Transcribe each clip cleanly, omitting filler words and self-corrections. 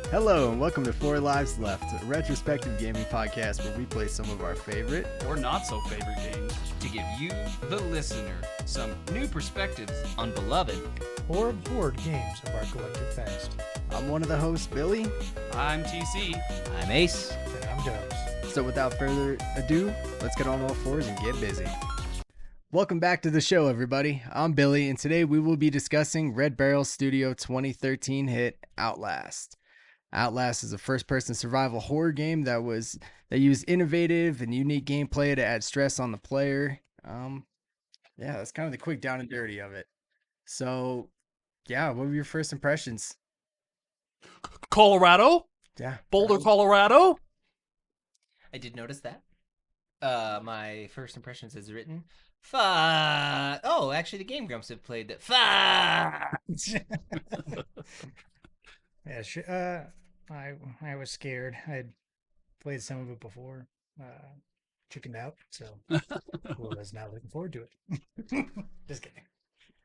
Hello and welcome to Four Lives Left, a retrospective gaming podcast where we play some of our favorite or not so favorite games to give you, the listener, some new perspectives on beloved or board games of our collective past. I'm one of the hosts, Billy. I'm TC. I'm Ace. And I'm Dubs. So without further ado, let's get on all fours and get busy. Welcome back to the show, everybody. I'm Billy, and today we will be discussing Red Barrel Studio 2013 hit Outlast. Outlast is a first-person survival horror game that used innovative and unique gameplay to add stress on the player. That's kind of the quick down and dirty of it. So, what were your first impressions? Colorado? Yeah. Boulder, Colorado? I did notice that. My first impressions is written. Oh, actually, the Game Grumps have played that. Yeah, I was scared. I had played some of it before, chickened out, so was not looking forward to it. Just kidding.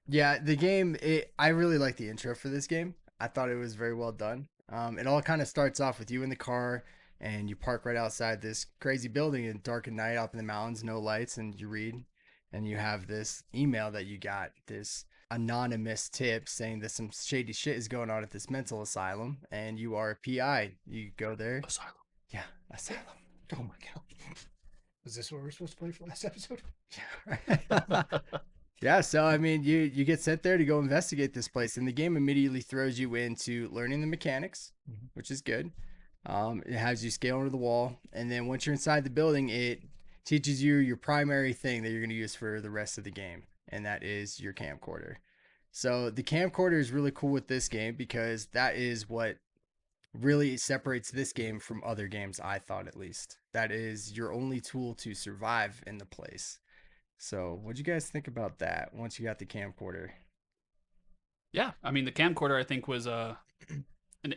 Yeah, the game, I really like the intro for this game. I thought it was very well done. It all kind of starts off with you in the car, and you park right outside this crazy building in dark at night up in the mountains, no lights, and you read, and you have this email that you got, this anonymous tip saying that some shady shit is going on at this mental asylum, and you are a PI. You go there. Asylum. Yeah, asylum. Oh my god. Was this what we're supposed to play for last episode? Yeah. Yeah, so I mean, you get sent there to go investigate this place, and the game immediately throws you into learning the mechanics, which is good. It has you scale under the wall, and then once you're inside the building, it teaches you your primary thing that you're going to use for the rest of the game, and that is your camcorder. So the camcorder is really cool with this game because that is what really separates this game from other games, I thought at least. That is your only tool to survive in the place. So what'd you guys think about that once you got the camcorder? Yeah, I mean, the camcorder, I think, was an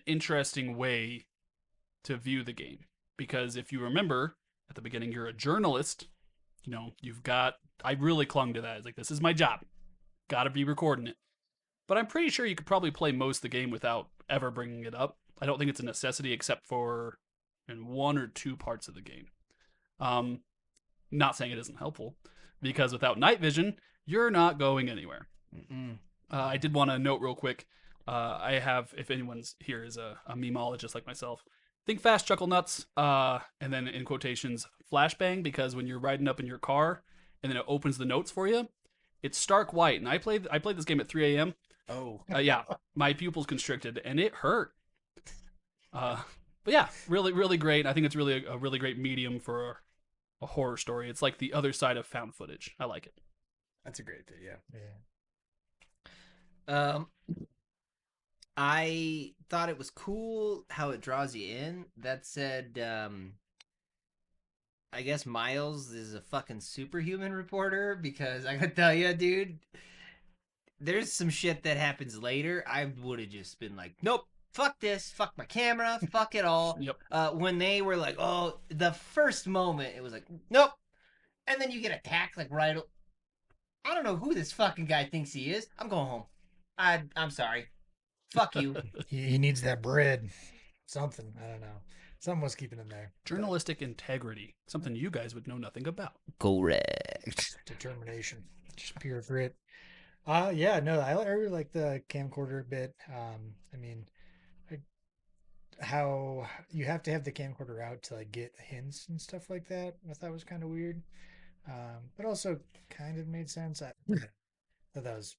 interesting way to view the game. Because if you remember, at the beginning, you're a journalist. You know, I really clung to that. It's like, this is my job. Gotta be recording it. But I'm pretty sure you could probably play most of the game without ever bringing it up. I don't think it's a necessity except for in one or two parts of the game. Not saying it isn't helpful, because without night vision, you're not going anywhere. I did want to note real quick, I have, if anyone's here is a memeologist like myself, think fast, chuckle nuts, and then in quotations, flashbang, because when you're riding up in your car and then it opens the notes for you, it's stark white. And I played this game at 3 a.m. Oh. Yeah, my pupils constricted and it hurt. But yeah, really, really great. I think it's really a really great medium for a horror story. It's like the other side of found footage. I like it. That's a great thing, yeah. I thought it was cool how it draws you in. That said, I guess Miles is a fucking superhuman reporter, because I gotta tell you, dude, there's some shit that happens later. I would have just been like, nope, fuck this, fuck my camera, fuck it all. Yep. When they were like, oh, the first moment, it was like, nope. And then you get attacked like right. I don't know who this fucking guy thinks he is. I'm going home. I'm sorry. Fuck you. He needs that bread. Something. I don't know. Something was keeping him there. Journalistic integrity. Something you guys would know nothing about. Correct. Determination. Just pure grit. I really like the camcorder bit. I mean, how you have to have the camcorder out to like get hints and stuff like that. I thought was kind of weird. But also kind of made sense. I thought that was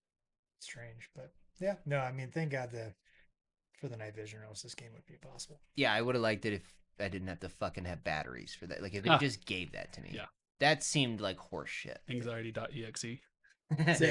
strange, but yeah, no, I mean, thank God for the night vision, or else this game would be impossible. Yeah, I would have liked it if I didn't have to fucking have batteries for that. Like, if they just gave that to me. Yeah. That seemed like horse shit. Anxiety.exe. It's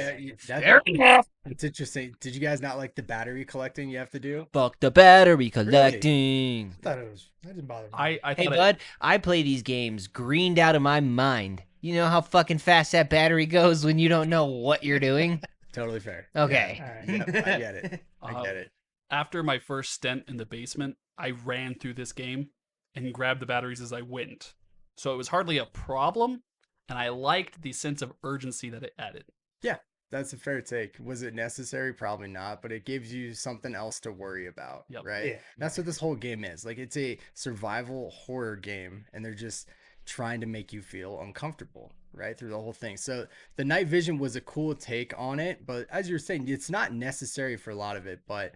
interesting. Did you guys not like the battery collecting you have to do? Fuck the battery collecting. That didn't bother me. I Hey, thought bud, I play these games greened out of my mind. You know how fucking fast that battery goes when you don't know what you're doing? Totally fair. Okay. All right. Yep, I get it. I get it. after my first stint in the basement, I ran through this game and grabbed the batteries as I went. So it was hardly a problem, and I liked the sense of urgency that it added. Yeah, that's a fair take. Was it necessary? Probably not, but it gives you something else to worry about, Yep. right? Yeah. That's what this whole game is. Like it's a survival horror game, and they're just trying to make you feel uncomfortable, right, through the whole thing. So the night vision was a cool take on it, but as you're saying, it's not necessary for a lot of it. But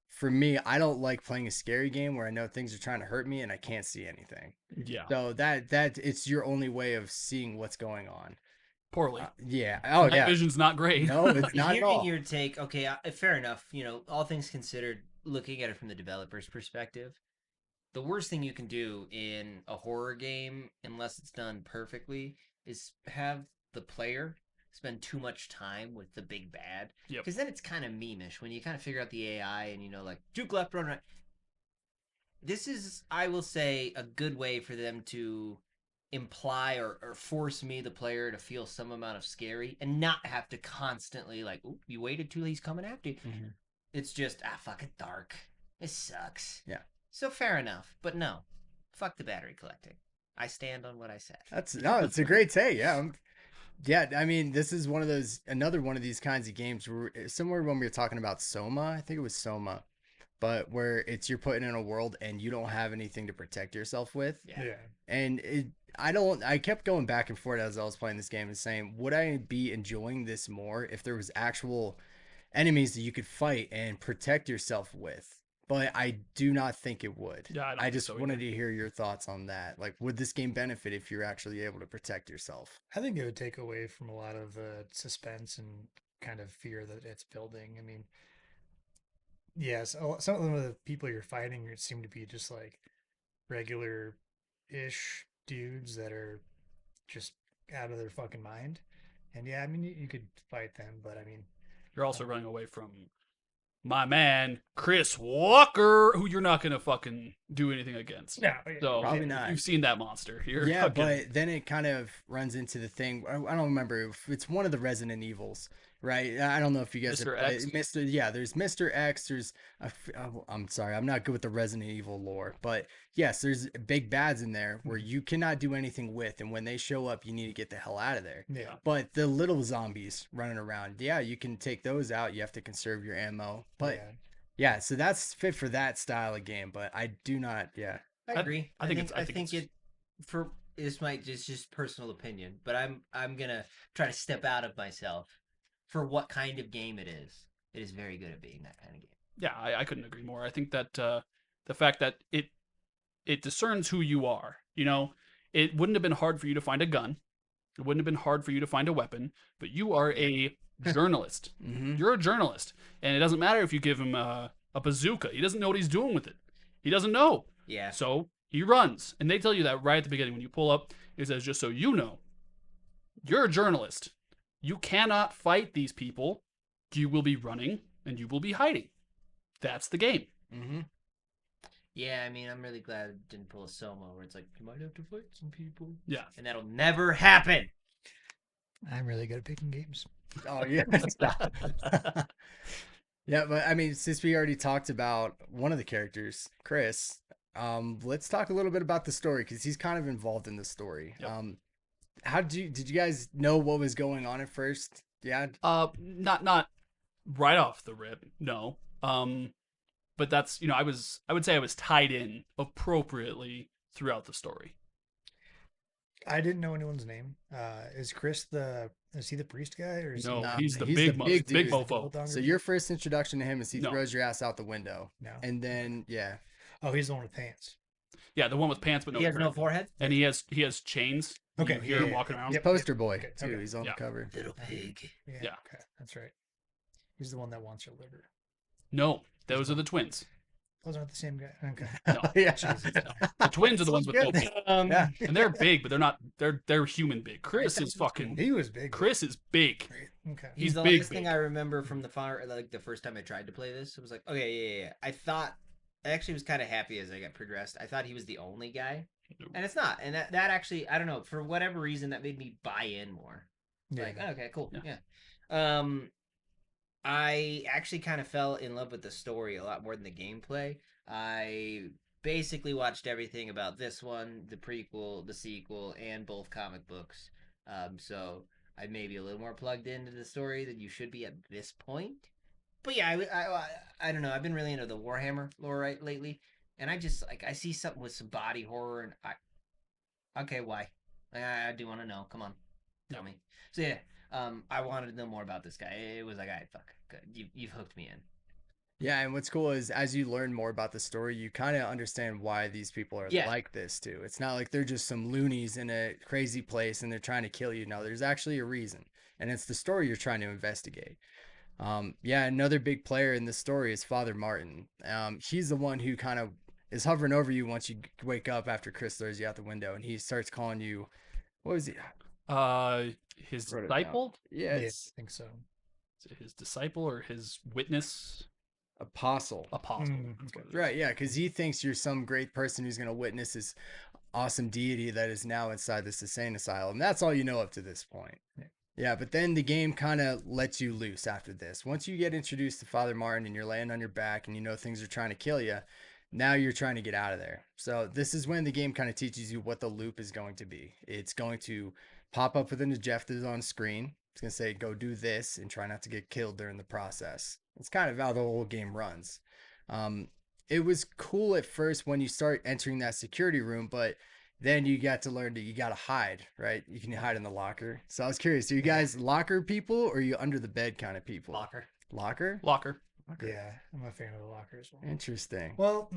for me, I don't like playing a scary game where I know things are trying to hurt me and I can't see anything. Yeah. So that it's your only way of seeing what's going on. Poorly. Yeah. Oh Night yeah. vision's not great. No, it's not at Hearing all. your take, okay, fair enough. You know, all things considered, looking at it from the developer's perspective, the worst thing you can do in a horror game, unless it's done perfectly, is have the player spend too much time with the big bad. Yep. Because then it's kind of memeish when you kind of figure out the AI and, you know, like, juke left, run right. This is, I will say, a good way for them to imply or force me, the player, to feel some amount of scary and not have to constantly, like, "Ooh, you waited till he's coming after you." Mhm. It's just, fuck it, dark. It sucks. Yeah. So fair enough. But no, fuck the battery collecting. I stand on what I said. It's a great take. Yeah. Yeah, I mean, this is another one of these kinds of games where similar when we were talking about Soma, I think it was Soma, but where it's you're putting in a world and you don't have anything to protect yourself with. Yeah. And I kept going back and forth as I was playing this game and saying, would I be enjoying this more if there was actual enemies that you could fight and protect yourself with? But I do not think it would. Yeah, I don't I think just so wanted either. to hear your thoughts on that. Like, would this game benefit if you're actually able to protect yourself? I think it would take away from a lot of the suspense and kind of fear that it's building. I mean, yes, some of the people you're fighting seem to be just like regular-ish dudes that are just out of their fucking mind. And yeah, I mean, you could fight them, but I mean, You're also running away from my man, Chris Walker, who you're not going to fucking do anything against. no, So Probably not. you've seen that monster. You're Yeah, fucking- but then it kind of runs into the thing. I don't remember if it's one of the Resident Evils, right? I don't know if you guys Mr. have played X? Mr. Yeah, there's Mr. X. There's I'm sorry, I'm not good with the Resident Evil lore, but yes, there's big bads in there where you cannot do anything with, and when they show up, you need to get the hell out of there. yeah. But the little zombies running around, yeah, you can take those out. You have to conserve your ammo, but yeah. yeah, so that's fit for that style of game. But I do not, yeah. I agree. I think it's- it for this might just personal opinion, but I'm gonna try to step out of myself for what kind of game it is. It is very good at being that kind of game. Yeah, I couldn't agree more. I think that the fact that it discerns who you are. You know, it wouldn't have been hard for you to find a gun. It wouldn't have been hard for you to find a weapon. But you are a journalist. Mm-hmm. You're a journalist, and it doesn't matter if you give him a bazooka. He doesn't know what he's doing with it. He doesn't know. Yeah. So he runs, and they tell you that right at the beginning when you pull up. It says, just so you know, you're a journalist. You cannot fight these people. You will be running and you will be hiding. That's the game. Mm-hmm. Yeah, I mean, I'm really glad it didn't pull a Soma where it's like, you might have to fight some people. Yeah. And that'll never happen. I'm really good at picking games. Oh yeah. Yeah, but I mean, since we already talked about one of the characters, Chris, let's talk a little bit about the story because he's kind of involved in the story. Yep. How did you guys know what was going on at first? Yeah. Not right off the rip, no. But that's, I would say I was tied in appropriately throughout the story. I didn't know anyone's name. Is he the priest guy or is No, Nah, he's the he's big the big big dude. mofo. So your first introduction to him is he No. throws your ass out the window, No. and then yeah, Oh, he's the one with pants. Yeah, the one with pants but no He has shirt. no forehead? And he has chains. Okay, You hear yeah, him yeah, walking yeah. around. he's Yep, poster boy okay, too. okay. He's on Yeah. the cover. Little pig. Yeah. Okay, that's right. He's the one that wants your liver. No, those are the twins. Those aren't the same guy. Okay. No. Yeah. The twins are the ones with no Good. pants. Yeah. And they're big, but they're not. They're human big. Chris is fucking. He was big. Chris is big. Right. Okay. He's the big, last thing big. I remember from the first time I tried to play this. It was like, okay, yeah. I actually was kind of happy as I got progressed. I thought he was the only guy, and it's not. And that actually, I don't know, for whatever reason, that made me buy in more. Yeah. Like, okay, cool, Yeah. yeah. I actually kind of fell in love with the story a lot more than the gameplay. I basically watched everything about this one, the prequel, the sequel, and both comic books. So I may be a little more plugged into the story than you should be at this point. But yeah, I don't know. I've been really into the Warhammer lore lately, and I just like I see something with some body horror, and okay, why? I do want to know. Come on, tell me. So yeah, I wanted to know more about this guy. It was like, all right, fuck, good. You've hooked me in. Yeah, and what's cool is as you learn more about the story, you kind of understand why these people are Yeah. like this too. It's not like they're just some loonies in a crazy place and they're trying to kill you. No, there's actually a reason, and it's the story you're trying to investigate. Yeah, another big player in this story is Father Martin. He's the one who kind of is hovering over you once you wake up after Chris throws you out the window, and he starts calling you. What was he? His Wrote it down. disciple? Yeah, Yeah, it's I think so. Is it his disciple or his witness? apostle. Apostle. Mm. That's what it is. Right, yeah, because he thinks you're some great person who's going to witness this awesome deity that is now inside this insane asylum. That's all you know up to this point. Yeah, but then the game kind of lets you loose after this. Once you get introduced to Father Martin and you're laying on your back and you know things are trying to kill you, now you're trying to get out of there. So this is when the game kind of teaches you what the loop is going to be. It's going to pop up with an objective on screen. It's going to say, go do this and try not to get killed during the process. It's kind of how the whole game runs. It was cool at first when you start entering that security room, but then you got to learn that you got to hide, right? You can hide in the locker. So I was curious, are you guys locker people or are you under the bed kind of people? Locker. Locker? Locker. Yeah, I'm a fan of the locker as well. Interesting. Well,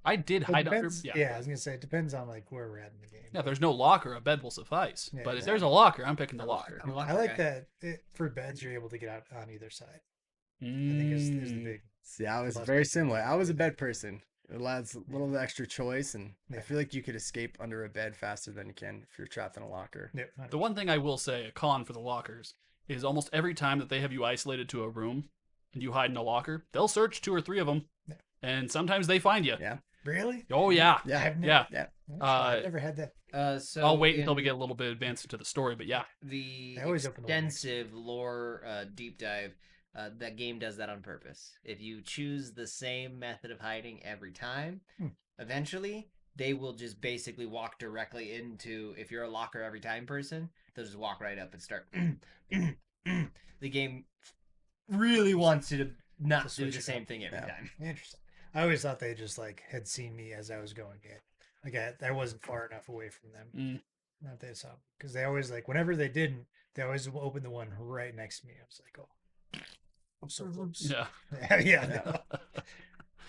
I did it hide under. depends. Yeah, I was gonna say it depends on like where we're at in the game. Yeah, if there's no locker, a bed will suffice. Yeah, but if yeah. there's a locker, I'm picking the locker. I'm a locker I like guy. that for beds you're able to get out on either side. I think is the big. See, I was plus very big similar. thing. I was a bed person. It allows a little bit extra choice, and I Yeah. feel like you could escape under a bed faster than you can if you're trapped in a locker. Yep, not- The one thing I will say, a con for the lockers, is almost every time that they have you isolated to a room and you hide in a locker, they'll search 2 or 3 of them, Yeah. and sometimes they find you. Yeah. Really? Oh yeah. Yeah. I've never, Yeah. Yeah. I've never had that. So I'll wait until in we get a little bit advanced into the story, but yeah. the They always open the next. extensive lore deep dive. That game does that on purpose. If you choose the same method of hiding every time, eventually they will just basically walk directly into. If you're a locker every time person, they'll just walk right up and start. The game really wants you to not To do switch the it same up. thing every Yeah. time. Interesting. I always thought they just like had seen me as I was going in. Like I wasn't far enough away from them. Mm. Not they saw because they always like whenever they didn't, they always opened the one right next to me. I was like, oh, I'm so close. Yeah. yeah. No.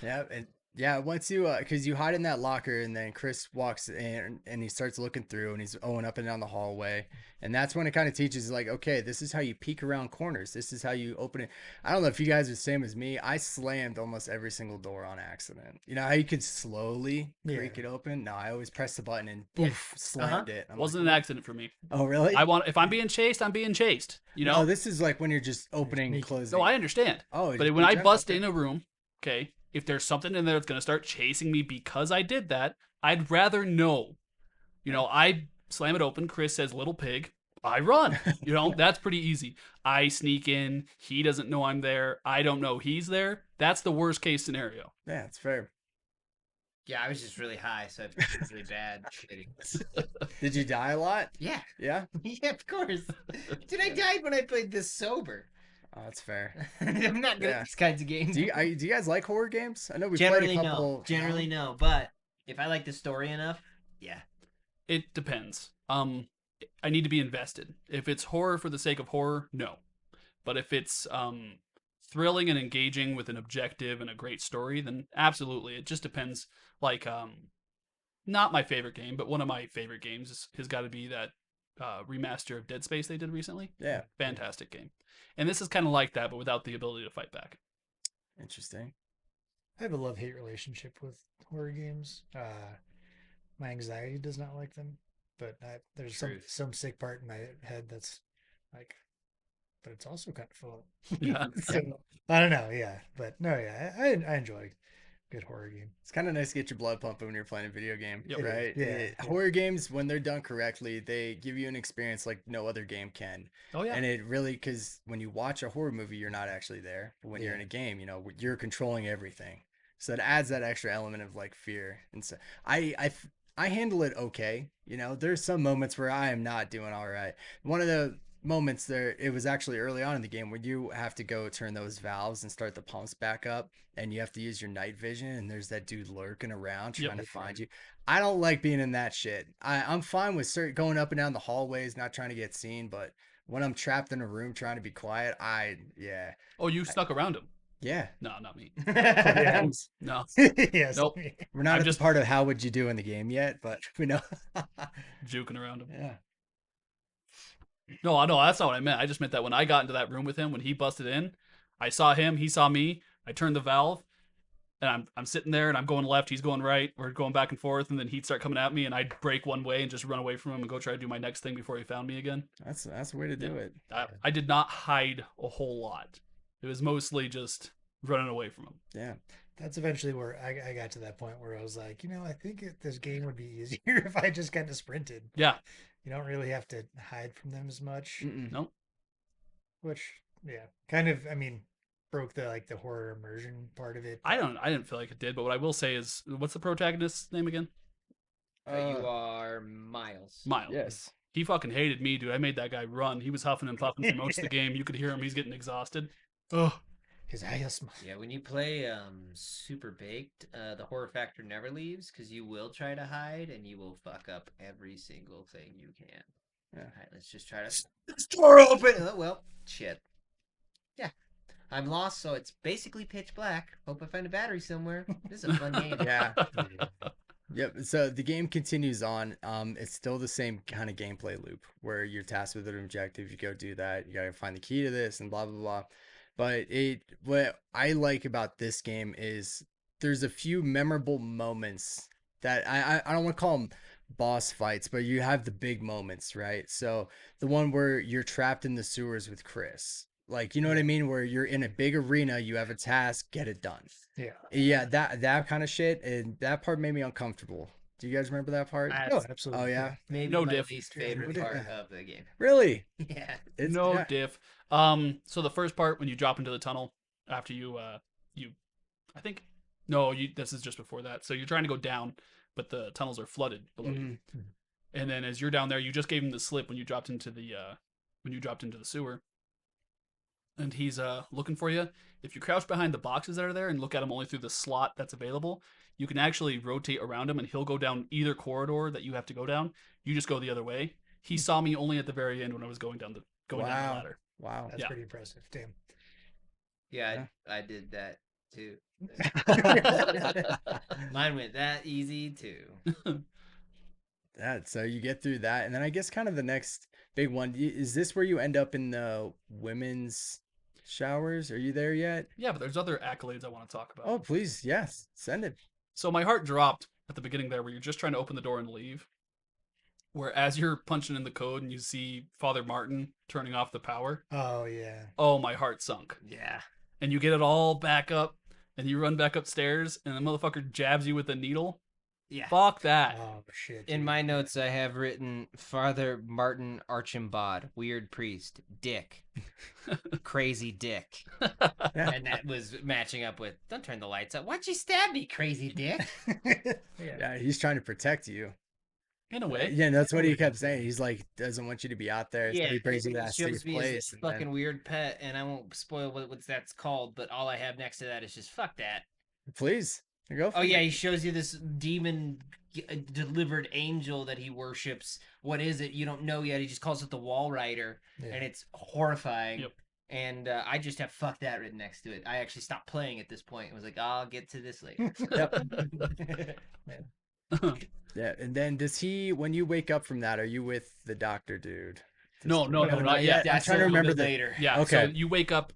Yeah, and yeah, once you because you hide in that locker, and then Chris walks in and he starts looking through, and he's going up and down the hallway, and that's when it kind of teaches like, okay, this is how you peek around corners. This is how you open it. I don't know if you guys are the same as me. I slammed almost every single door on accident. You know how you could slowly creak Yeah. it open? No, I always pressed the button and poof, slammed it. I'm Wasn't like, an accident for me. oh really? If I'm being chased, I'm being chased. You know? No, this is like when you're just opening and sneaky. closing. No, I understand. Oh, But you when I jump? bust Okay. in a room, okay, if there's something in there that's going to start chasing me because I did that, I'd rather know. You know, I slam it open. Chris says, little pig. I run. You know, that's pretty easy. I sneak in. He doesn't know I'm there. I don't know he's there. That's the worst case scenario. Yeah, it's fair. Yeah, I was just really high, so I felt really bad. Did you die a lot? Yeah, Yeah. yeah, of course. Dude, I died when I played this sober. Oh, that's fair. I'm not good Yeah. at these kinds of games. Do you guys like horror games? I know we Generally played a couple. no. Generally no. But if I like the story enough, yeah. It depends. I need to be invested. If it's horror for the sake of horror, no. But if it's thrilling and engaging with an objective and a great story, then absolutely. It just depends. Like, not my favorite game, but one of my favorite games has got to be that remaster of Dead Space they did recently. Yeah. Fantastic game. And this is kind of like that, but without the ability to fight back. Interesting. I have a love-hate relationship with horror games. My anxiety does not like them, but there's Truth. some sick part in my head that's like, but it's also kind of fun. Yeah. So, I don't know, yeah, but no, yeah, I enjoy a good horror game. It's kind of nice to get your blood pumping when you're playing a video game, Yep. right? Yeah. Horror games, when they're done correctly, they give you an experience like no other game can. Oh, yeah. And it really, because when you watch a horror movie, you're not actually there. But when you're in a game, you know, you're controlling everything. So it adds that extra element of like fear. And so I handle it okay. You know, there's some moments where I am not doing all right. One of the moments there, it was actually early on in the game where you have to go turn those valves and start the pumps back up, and you have to use your night vision, and there's that dude lurking around trying to find you. I don't like being in that shit. I'm fine with going up and down the hallways, not trying to get seen, but when I'm trapped in a room trying to be quiet, yeah. Oh, you snuck around him? Yeah. No, not me. Yeah. No. Yes. Nope. We're not I'm at just- the part of how would you do in the game yet, but we know. Juking around him. Yeah. No, that's not what I meant. I just meant that when I got into that room with him, when he busted in, I saw him, he saw me. I turned the valve, and I'm sitting there, and I'm going left, he's going right. We're going back and forth, and then he'd start coming at me, and I'd break one way and just run away from him and go try to do my next thing before he found me again. That's the way to do it. I did not hide a whole lot. It was mostly just running away from him. Yeah. That's eventually where I got to that point where I was like, I think this game would be easier if I just kind of sprinted. Yeah. You don't really have to hide from them as much. Mm-mm. No. Which, yeah, kind of, broke the horror immersion part of it. I didn't feel like it did, but what I will say is, what's the protagonist's name again? You are Miles. Miles. Yes. He fucking hated me, dude. I made that guy run. He was huffing and puffing for most of the game. You could hear him. He's getting exhausted. Ugh. His eyes. Yeah, when you play Super Baked, the horror factor never leaves because you will try to hide and you will fuck up every single thing you can. Yeah. All right, let's just try to. This door open. Oh, well, shit. Yeah, I'm lost, so it's basically pitch black. Hope I find a battery somewhere. This is a fun game. Yeah. Yep. So the game continues on. It's still the same kind of gameplay loop where you're tasked with an objective. You go do that. You gotta find the key to this and blah blah blah. But what I like about this game is there's a few memorable moments that I don't want to call them boss fights, but you have the big moments, right? So the one where you're trapped in the sewers with Chris, like, you know what I mean, where you're in a big arena, you have a task, get it done. Yeah, that kind of shit, and that part made me uncomfortable. Do you guys remember that part? Oh, absolutely. Oh yeah, Maybe No my diff. least favorite Yeah. part of the game. really? Yeah. It's No yeah. diff. So the first part when you drop into the tunnel after I think no, this is just before that. So you're trying to go down, but the tunnels are flooded below you. Mhm. And then as you're down there, you just gave him the slip when you dropped into the sewer. And he's looking for you. If you crouch behind the boxes that are there and look at him only through the slot that's available, you can actually rotate around him and he'll go down either corridor that you have to go down. You just go the other way. He saw me only at the very end when I was going down the Wow. ladder. Wow. That's Yeah. pretty impressive. Damn. Yeah, I did that too. Mine went that easy too. That so you get through that, and then I guess kind of the next big one is this where you end up in the women's showers? Are you there yet? Yeah, but there's other accolades I want to talk about. Oh, please, yes, send it. So my heart dropped at the beginning there where you're just trying to open the door and leave. Where as you're punching in the code and you see Father Martin turning off the power, Oh, yeah. oh, my heart sunk. Yeah. And you get it all back up and you run back upstairs and the motherfucker jabs you with a needle. Yeah. Fuck that. Oh, shit. In dude. my notes, I have written Father Martin Archambaud, weird priest, dick, crazy dick, Yeah. and that was matching up with "Don't turn the lights up. Why'd you stab me, crazy dick?" Yeah, he's trying to protect you. In a way. Yeah, that's what he kept saying. He's like, doesn't want you to be out there. So he brings you to it that shows safe me as place. this and then- fucking weird pet, and I won't spoil what that's called, but all I have next to that is just fuck that. Please, go. Oh yeah, he shows you this demon delivered angel that he worships. What is it? You don't know yet. He just calls it the Wall Rider, Yeah. and it's horrifying. Yep. And I just have fuck that written next to it. I actually stopped playing at this point. I was like, I'll get to this later. Yeah, and then does he? When you wake up from that, are you with the doctor dude? No, not yet. I'm That's trying to a little remember bit the. later. Yeah. Okay. So you wake up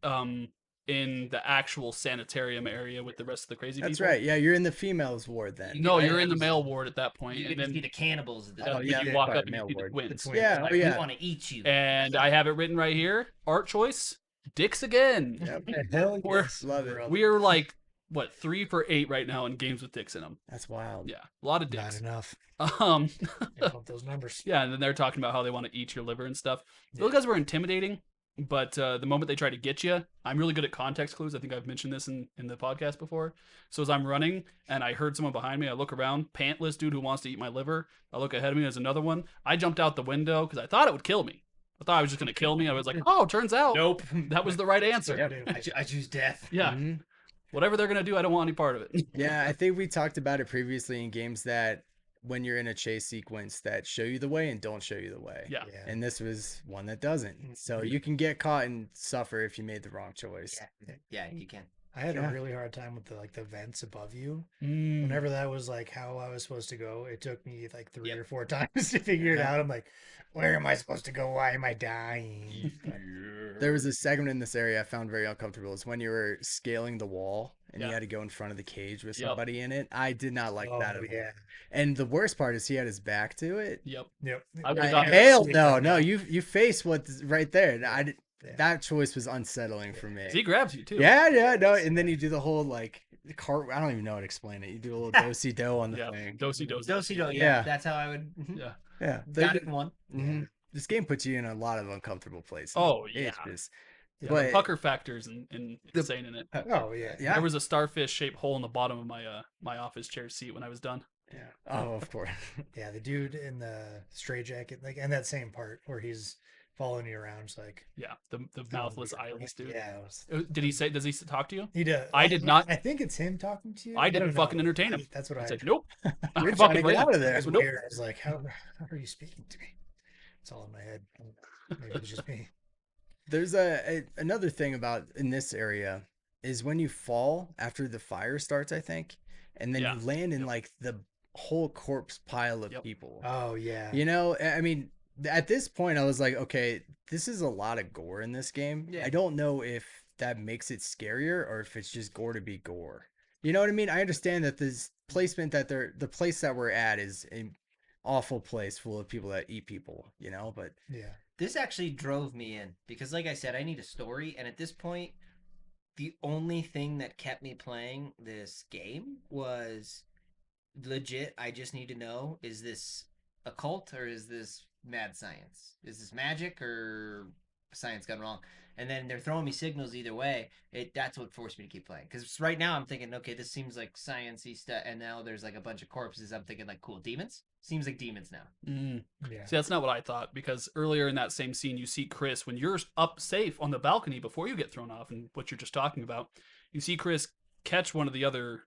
in the actual sanitarium area with the rest of the crazy That's people. right. Yeah, you're in the females ward then. No, Yeah, you're in the it's- male ward at that point, You and get to then see the cannibals at the Oh, when yeah, you yeah, walk sorry, up and male you see the ward. twins. twins. Yeah, like, oh yeah. we want to eat you. And I have it written right here. Art choice, dicks again. Yep. Hell We're- yes, love it. brother. We are like what 3 for 8 right now in games with dicks in them. That's wild. Yeah, a lot of Not dicks. enough. Um, I want those numbers. yeah, and then they're talking about how they want to eat your liver and stuff. Yeah. Those guys were intimidating, But the moment they try to get you, I'm really good at context clues. I think I've mentioned this in the podcast before. So as I'm running and I heard someone behind me, I look around, pantless dude who wants to eat my liver. I look ahead of me, there's another one. I jumped out the window because I thought it would kill me. I thought I was just going to kill me. I was like, oh, turns out Nope. that was the right answer. Yep. I choose death. Yeah. Mhm. Whatever they're going to do, I don't want any part of it. Yeah, I think we talked about it previously in games that when you're in a chase sequence that show you the way and don't show you the way. Yeah. Yeah. And this was one that doesn't. So you can get caught and suffer if you made the wrong choice. Yeah, you can. I had Yeah. a really hard time with the vents above you. Mm. Whenever that was like how I was supposed to go, it took me like 3 Yep. or 4 times to figure it Yeah. out. I'm like, where am I supposed to go? Why am I dying? There was a segment in this area I found very uncomfortable. It's when you were scaling the wall and you Yeah. had to go in front of the cage with Yep. somebody in it. I did not like that at all. yeah. And the worst part is he had his back to it. Yep. Yep. I would've gone- Hell no. You face what's right there. Yeah. That choice was unsettling for me. He grabs you too. Yeah, no. And then you do the whole like cart. I don't even know how to explain it. You do a little do-si do on the Yeah. thing. Dosey. Dosey-do, yeah, Yeah. that's how I would. Yeah. Yeah. Got it in one. Mhm. This game puts you in a lot of uncomfortable places. Oh, It's yeah. just- Yeah, But- the pucker factors and insane in it. Oh yeah. Yeah. There was a starfish shaped hole in the bottom of my my office chair seat when I was done. Yeah. Oh, of course. Yeah, the dude in the straitjacket, like, and that same part where he's following you around, it's like Yeah, the oh, mouthless weird. eyeless dude. Yeah, it was, Did he say? Does he talk to you? he did. I did not- I think it's him talking to you. I didn't don't know. fucking entertain him. That's what I I said, nope. You're I'm trying to fucking get right. out of there. I It's said, nope. weird. I was like, how are you speaking to me? It's all in my head. Maybe it's just me. There's another thing about in this area is when you fall after the fire starts, I think, and then Yeah. you land in Yep. like the whole corpse pile of Yep. people. Oh yeah. You know, I mean, at this point, I was like, okay, this is a lot of gore in this game. Yeah. I don't know if that makes it scarier or if it's just gore to be gore. You know what I mean? I understand that this placement that the place that we're at is an awful place full of people that eat people, you know, but Yeah. This actually drove me in because, like I said, I need a story, and at this point, the only thing that kept me playing this game was legit. I just need to know: is this a cult or is this mad science? Is this magic or science gone wrong? And then they're throwing me signals either way. That's what forced me to keep playing. Because right now I'm thinking, okay, this seems like sciencey stuff, and now there's like a bunch of corpses. I'm thinking like, cool, demons. Seems like demons now. Mm. Yeah. See, that's not what I thought because earlier in that same scene, you see Chris when you're up safe on the balcony before you get thrown off, and what you're just talking about. You see Chris catch one of the other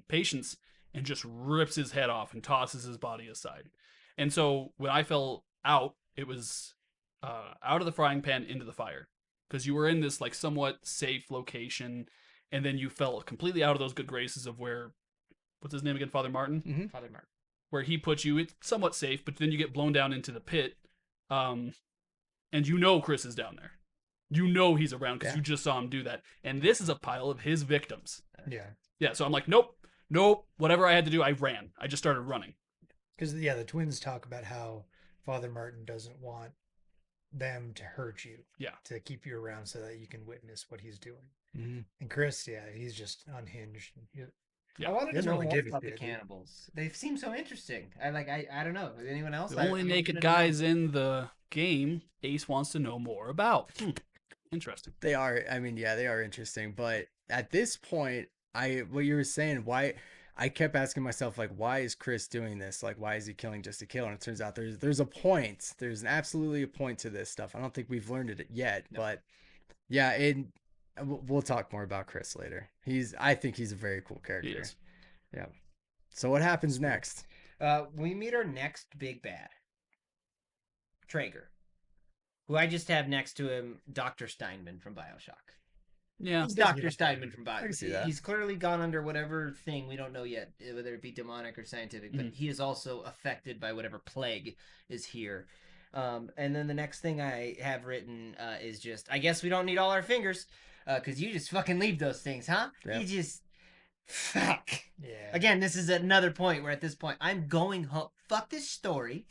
patients and just rips his head off and tosses his body aside. And so when I fell out, it was out of the frying pan into the fire because you were in this like somewhat safe location, and then you fell completely out of those good graces of where, what's his name again, Father Martin, Father Mark. where he puts you. It's somewhat safe, but then you get blown down into the pit, and you know Chris is down there. You know he's around because Yeah. you just saw him do that. And this is a pile of his victims. Yeah. Yeah, so I'm like, nope. Whatever I had to do, I ran. I just started running. Because the twins talk about how Father Martin doesn't want them to hurt you. Yeah. To keep you around so that you can witness what he's doing. mm-hmm. And Chris, yeah, he's just unhinged. Yeah. I wanted He to doesn't know really more give a about the shit. cannibals. They seem so interesting. I don't know. Anyone else? The only I'm naked interested in guys in the game, Ace wants to know more about. Interesting. They are. I mean, yeah, they are interesting. But at this point, what you were saying, why I kept asking myself, like, why is Chris doing this? Like, why is he killing just to kill? And it turns out there's a point. There's absolutely a point to this stuff. I don't think we've learned it yet, No. but yeah, we'll talk more about Chris later. I think he's a very cool character. He is. Yeah. So what happens next? We meet our next big bad, Traeger, who I just have next to him, Dr. Steinman from Bioshock. Yeah. He's doesn't Dr. give a Steinman fuck. from I can see Bioshock. that. He's clearly gone under whatever thing we don't know yet, whether it be demonic or scientific, but he is also affected by whatever plague is here. And then the next thing I have written is just, I guess we don't need all our fingers, because you just fucking leave those things, huh? Yep. You just, fuck. Yeah. Again, this is another point where at this point, I'm going home. Fuck this story.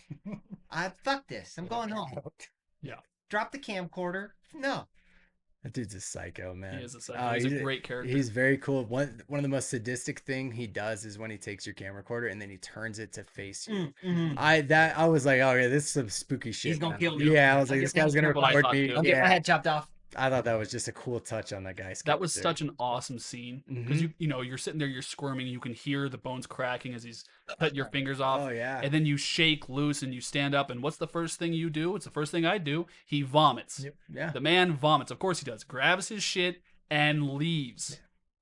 Fuck this. I'm going home. Drop the camcorder. No. That dude's a psycho, man. He is a psycho. He's a great character. He's very cool. One of the most sadistic thing he does is when he takes your camera recorder and then he turns it to face you. I was like, oh yeah, this is some spooky shit. He's gonna man. kill me. Yeah, I was like, this guy's gonna what I record thought, me. too. I'll get my Yeah, head chopped off. I thought that was just a cool touch on that guy's. That was character. such an awesome scene because you're sitting there, you're squirming, you can hear the bones cracking as he's cutting your fingers off. Oh yeah. And then you shake loose and you stand up, and what's the first thing you do? It's the first thing I do. He vomits. Yep. Yeah. The man vomits. Of course he does. Grabs his shit and leaves.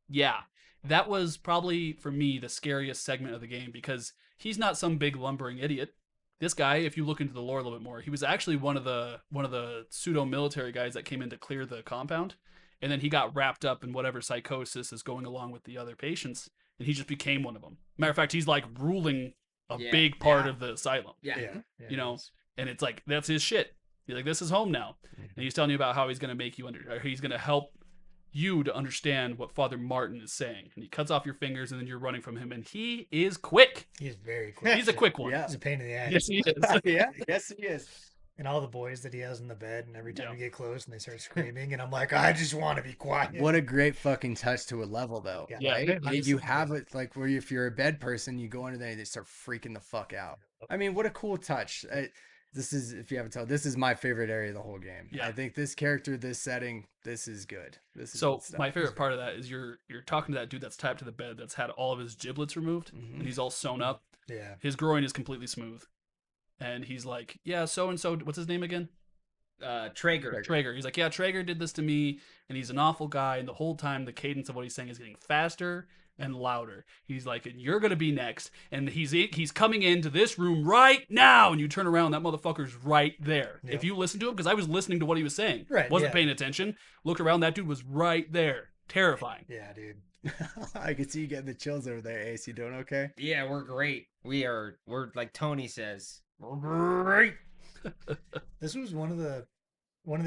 Yeah. That was probably for me the scariest segment of the game because he's not some big lumbering idiot. This guy, if you look into the lore a little bit more, he was actually one of the pseudo military guys that came in to clear the compound, and then he got wrapped up in whatever psychosis is going along with the other patients, and he just became one of them. Matter of fact, he's like ruling a big part of the asylum. Yeah. You know, and it's like that's his shit. He's like, this is home now, and he's telling you about how he's gonna make you he's gonna help you to understand what Father Martin is saying, and he cuts off your fingers, and then you're running from him, and he is quick. He's very quick. He's a quick one. Yeah. He's a pain in the ass. Yes, he is. Yeah. Yes, he is. And all the boys that he has in the bed, and every time Yeah. we get close and they start screaming, and I'm like, I just want to be quiet. What a great fucking touch to a level, though. Yeah. Right? Yeah. You have it like where if you're a bed person, you go under there and they start freaking the fuck out. I mean, what a cool touch. This is, if you haven't told, this is my favorite area of the whole game. Yeah. I think this character, this setting, this is good. This is So good stuff. my favorite part of that is you're talking to that dude that's tied to the bed that's had all of his giblets removed and he's all sewn up. Yeah. His groin is completely smooth, and he's like, "Yeah, so and so. What's his name again? Traeger. Traeger." He's like, "Yeah, Traeger did this to me, and he's an awful guy." And the whole time, the cadence of what he's saying is getting faster and louder. He's like, "And you're gonna be next." And he's coming into this room right now, and you turn around, that motherfucker's right there. Yep. If you listen to him, because I was listening to what he was saying, Right, wasn't yeah. paying attention. Looked around, that dude was right there. Terrifying. Yeah, dude. I can see you getting the chills over there, Ace. You doing okay? Yeah, we're great. We're like Tony says. We're great. This was one of the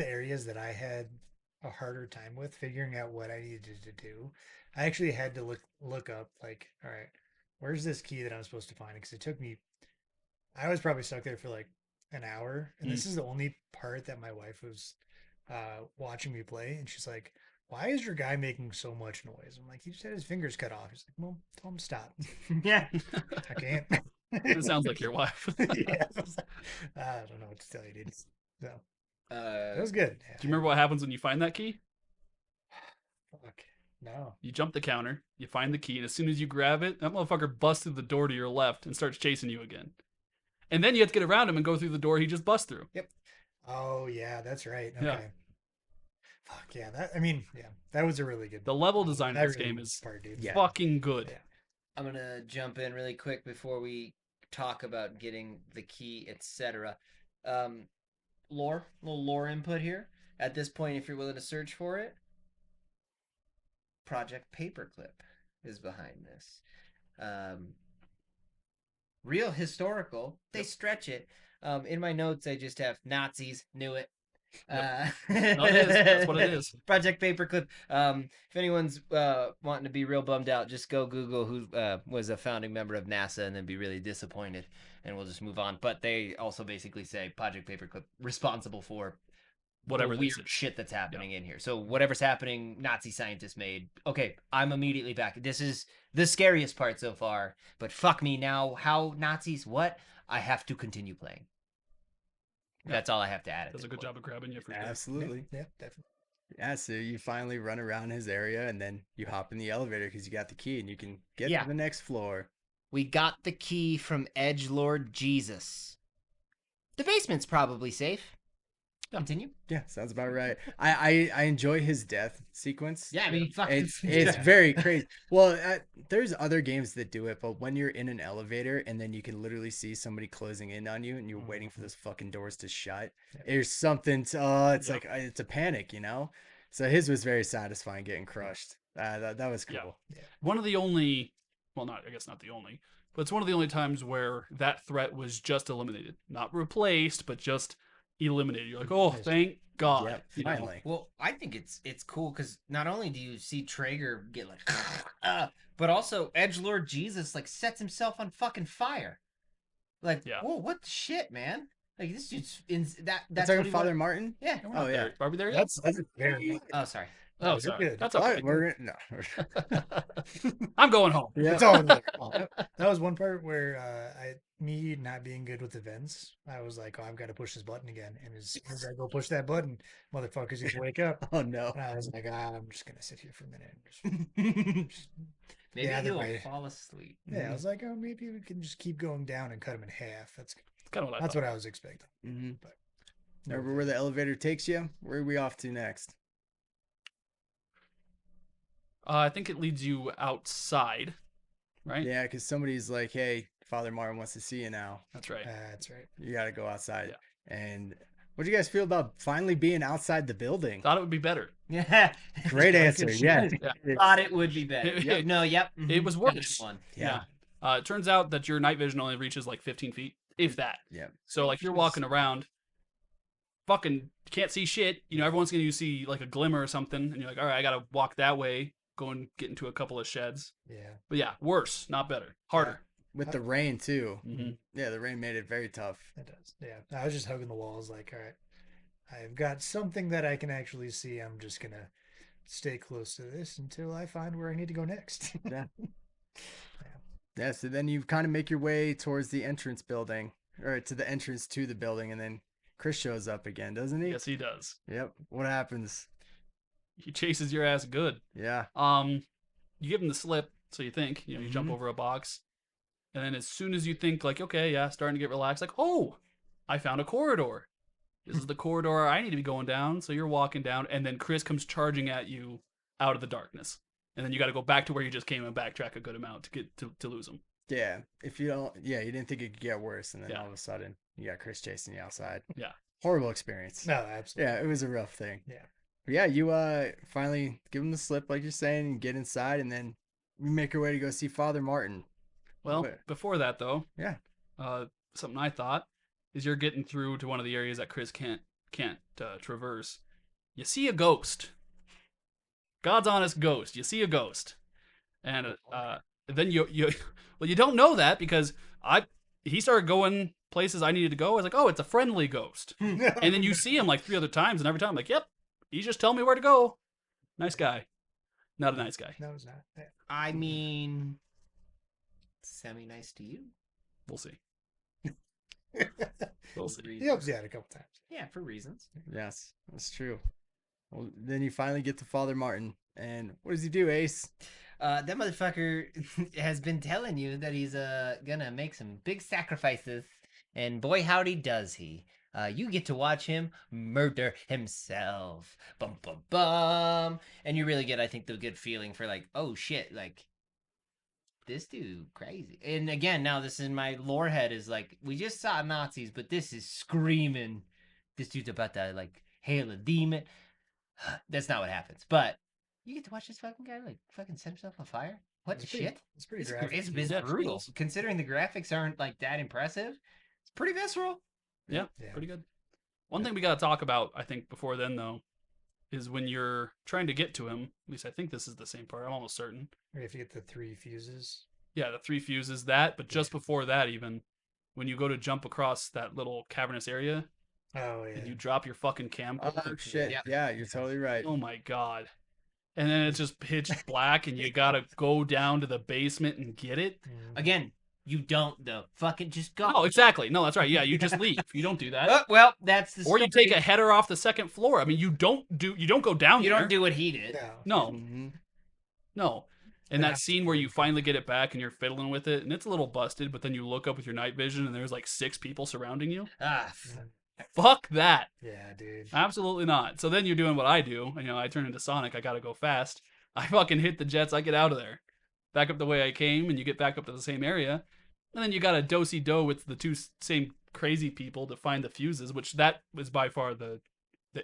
areas that I had a harder time with figuring out what I needed to do. I actually had to look up like, all right, where's this key that I'm supposed to find? Because it took me, I was probably stuck there for like an hour, and this is the only part that my wife was watching me play, and she's like, "Why is your guy making so much noise?" I'm like, "He just had his fingers cut off." He's like, "Well, tell him to stop." Yeah. I can't. It sounds like your wife. Yeah. I don't know what to tell you, dude. So it was good. Do you remember what happens when you find that key? Fuck. No. You jump the counter, you find the key, and as soon as you grab it, that motherfucker busts through the door to your left and starts chasing you again. And then you have to get around him and go through the door he just bust through. Oh yeah, that's right. Okay. Yeah. Fuck yeah. That was a really good. The level design that of this really game good is part, dude. Yeah. fucking good. Yeah. I'm gonna jump in really quick before we talk about getting the key, etc. Little lore input here. At this point, if you're willing to search for it, Project Paperclip is behind this. Real historical. They stretch it. In my notes, I just have Nazis. Knew it. No, it is. That's what it is. Project Paperclip. If anyone's wanting to be real bummed out, just go Google who was a founding member of NASA and then be really disappointed, and we'll just move on. But they also basically say Project Paperclip responsible for Whatever the this weird is. shit that's happening in here. So whatever's happening, Nazi scientists made. Okay, I'm immediately back. This is the scariest part so far. But fuck me now. How Nazis? What? I have to continue playing. That's all I have to add. Does a good job of grabbing you for sure. Absolutely. Yeah, definitely. Yeah, so you finally run around his area and then you hop in the elevator because you got the key and you can get Yeah. to the next floor. We got the key from Edgelord Jesus. The basement's probably safe. Continue. Yeah, sounds about right. I enjoy his death sequence. Yeah, I mean, fucking. It's very crazy. Well, there's other games that do it, but when you're in an elevator and then you can literally see somebody closing in on you and you're waiting for those fucking doors to shut, there's something to, it's like, it's a panic, you know? So his was very satisfying getting crushed. That was cool. Yeah. One of the only, well, I guess not the only, but it's one of the only times where that threat was just eliminated. Not replaced, but just eliminated. You're like, oh, thank God. Yep, You know? finally. Well, I think it's cool because not only do you see Traeger get like, but also Edgelord Jesus like sets himself on fucking fire. Like, Yeah. whoa, what the shit, man? Like this dude's in that. That's That's what like he Father wanted. Martin. Yeah. We're Oh not yeah. there. Are we there yet? That's very. Oh, sorry. Oh, you're sorry. good. That's What? okay. We're no. I'm going home. Yeah. It's all there. That was one part where me not being good with events, I was like, "Oh, I've got to push this button again." And as soon as I go push that button, motherfuckers just wake up. Oh no. And I was like, I'm just gonna sit here for a minute. And just, Maybe Yeah, he'll way. fall asleep. yeah, I was like, oh, maybe we can just keep going down and cut them in half. That's That's kind of what I that's thought. what I was expecting. Mm-hmm. But Remember where the elevator takes you? Where are we off to next? I think it leads you outside, right? Yeah, because somebody's like, "Hey, Father Martin wants to see you now. That's right. That's right. You got to go outside." And what do you guys feel about finally being outside the building? Thought it would be better. Yeah. Great answer. Yeah. Thought it would be better. Yep. No. Yep. It was Got worse. One. Yeah. It turns out that your night vision only reaches like 15 feet, if that. Yeah. So like you're walking around, fucking can't see shit. You know, everyone's gonna see like a glimmer or something, and you're like, all right, I gotta walk that way, go and get into a couple of sheds. Yeah. But yeah, worse, not better, harder. With the rain too. Mm-hmm. Yeah, the rain made it very tough. It does. Yeah. I was just hugging the walls, like, all right, I've got something that I can actually see. I'm just gonna stay close to this until I find where I need to go next. Yeah. Yeah, so then you kind of make your way towards the entrance building, or to the entrance to the building, and then Chris shows up again, doesn't he? Yes, he does. Yep. What happens? He chases your ass good. Yeah. You give him the slip, so you think, you jump over a box, and then as soon as you think like, okay, yeah, starting to get relaxed, like, oh, I found a corridor. This is the corridor I need to be going down. So you're walking down, and then Chris comes charging at you out of the darkness. And then you got to go back to where you just came and backtrack a good amount to get to lose him. Yeah. If you don't, yeah, you didn't think it could get worse, and then Yeah. all of a sudden you got Chris chasing you outside. Yeah. Horrible experience. No, absolutely. Yeah, it was a rough thing. Yeah. But yeah, you finally give him the slip, like you're saying, and get inside, and then you make your way to go see Father Martin. Well, But- before that though, Yeah. something I thought is you're getting through to one of the areas that Chris can't traverse. You see a ghost. God's honest ghost. You see a ghost, and then you well, you don't know that because he started going places I needed to go. I was like, oh, it's a friendly ghost, and then you see him like 3 other times, and every time I'm like, yep, he's just telling me where to go. Nice guy, not a nice guy. No, it's not. Yeah. I mean, semi nice to you. We'll see. We'll see. He helps you out a couple times. Yeah, for reasons. Yes, that's true. Well, then you finally get to Father Martin, and what does he do, Ace? That motherfucker has been telling you that he's gonna make some big sacrifices, and boy howdy does he. You get to watch him murder himself. Bum bum bum. And you really get, I think, the good feeling for like, oh shit, like this dude crazy. And again, now this in my lore head is like, we just saw Nazis, but this is screaming. This dude's about to like hail a demon. That's not what happens. But you get to watch this fucking guy like fucking set himself on fire. What It's shit? It's pretty It's, graphic. it's Yeah, brutal. it's- Considering the graphics aren't like that impressive, it's pretty visceral. Yeah, Yeah. pretty good. One thing we got to talk about, I think, before then, though, is when you're trying to get to him. At least I think this is the same part. I'm almost certain. Or if you get the 3 fuses. Yeah, the 3 fuses, that. But just before that, even, when you go to jump across that little cavernous area Oh yeah. and you drop your fucking camcorder. Oh shit! Yeah. Yeah, you're totally right. Oh my god. And then it's just pitch black and you got to go down to the basement and get it. Mhm. Again, you don't though. Fucking just go. Oh, exactly. No, that's right. Yeah, you just leave. You don't do that. Well, that's the. Or you story. take a header off the second floor. I mean, you don't go down You there. don't do what he did. No. No, Mhm. no. And Yeah. that scene where you finally get it back and you're fiddling with it and it's a little busted, but then you look up with your night vision and there's like 6 people surrounding you. Ah, Fuck that. Yeah, dude. Absolutely not. So then you're doing what I do. You know, I turn into Sonic. I gotta go fast. I fucking hit the jets. I get out of there. Back up the way I came, and you get back up to the same area. And then you got a do-si-do with the 2 same crazy people to find the fuses, which that was by far the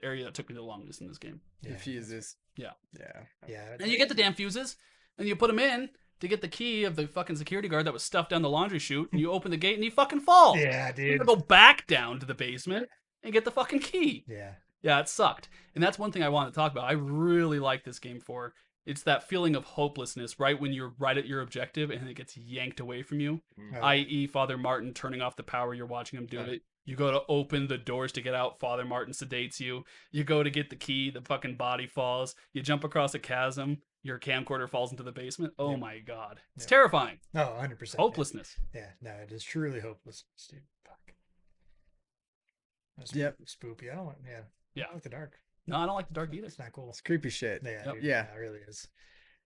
area that took me the longest in this game. The Yeah. fuses. Yeah. Yeah. Yeah. And you get the damn fuses, and you put them in to get the key of the fucking security guard that was stuffed down the laundry chute, and you open the gate and you fucking fall. Yeah, You dude. gotta go back down to the basement and get the fucking key. Yeah. Yeah, it sucked. And that's one thing I wanted to talk about. I really like this game for. It's that feeling of hopelessness right when you're right at your objective and it gets yanked away from you, Oh, i.e. Father Martin turning off the power, you're watching him do it. You go to open the doors to get out, Father Martin sedates you. You go to get the key, the fucking body falls. You jump across a chasm, your camcorder falls into the basement. Oh Yep. my god. It's Yep. terrifying. No, 100%. Hopelessness. Yeah. No, it is truly hopeless, dude. Fuck. That's Yep. spoopy. I don't want. Yeah. I Yeah. don't like the dark. No, I don't like the dark either. It's not cool. It's creepy shit. Yeah. Yep. Dude, Yeah. It really is.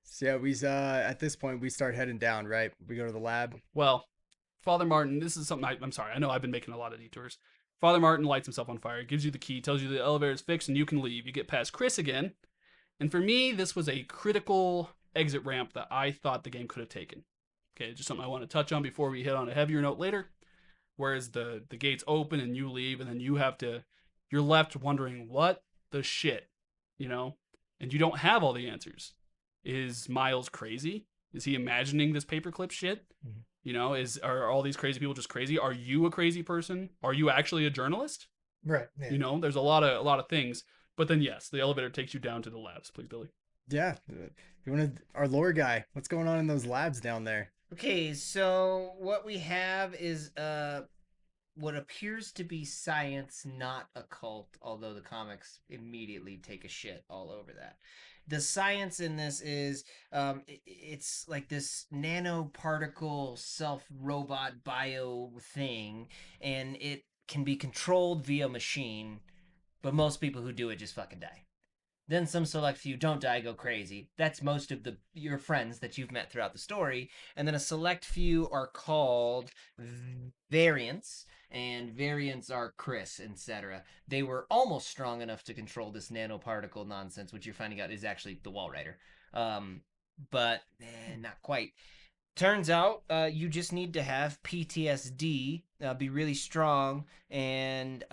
So yeah, we at this point we start heading down, right? We go to the lab. Well, Father Martin, this is something I'm sorry. I know I've been making a lot of detours. Father Martin lights himself on fire, gives you the key, tells you the elevator is fixed and you can leave. You get past Chris again. And for me, this was a critical exit ramp that I thought the game could have taken. Okay, just something I want to touch on before we hit on a heavier note later. Whereas the gates open and you leave, and then you're left wondering what the shit, you know? And you don't have all the answers. Is Miles crazy? Is he imagining this paperclip shit? Mhm. You know, are all these crazy people just crazy? Are you a crazy person? Are you actually a journalist? Right. Yeah. You know, there's a lot of things. But then yes, the elevator takes you down to the labs, please, Billy. Yeah. You want our lore guy? What's going on in those labs down there? Okay, so what we have is what appears to be science, not occult, although the comics immediately take a shit all over that. The science in this is it's like this nanoparticle self-robot bio thing, and it can be controlled via machine, but most people who do it just fucking die. Then some select few don't die, go crazy. That's most of your friends that you've met throughout the story. And then a select few are called variants, and variants are Chris, etc. They were almost strong enough to control this nanoparticle nonsense, which you're finding out is actually the Wall Rider. But not quite. Turns out you just need to have PTSD, be really strong, and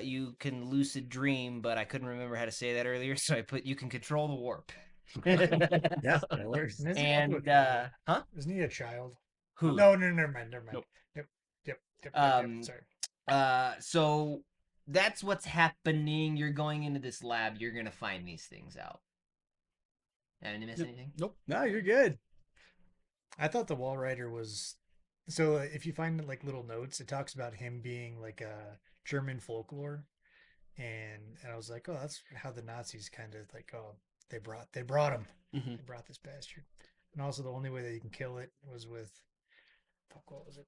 you can lucid dream, but I couldn't remember how to say that earlier, so I put you can control the warp. Yeah, that works. Isn't he And, also a- huh? Isn't he a child? Who? No, never mind. Nope. Yep. Sorry. So that's what's happening. You're going into this lab. You're going to find these things out. Did I miss anything? Nope. No, you're good. I thought the Wall Rider was so. If you find like little notes, it talks about him being like a German folklore, and I was like, oh, that's how the Nazis kind of like, oh, they brought him, Mm-hmm. they brought this bastard, and also the only way that you can kill it was with, fuck, what was it?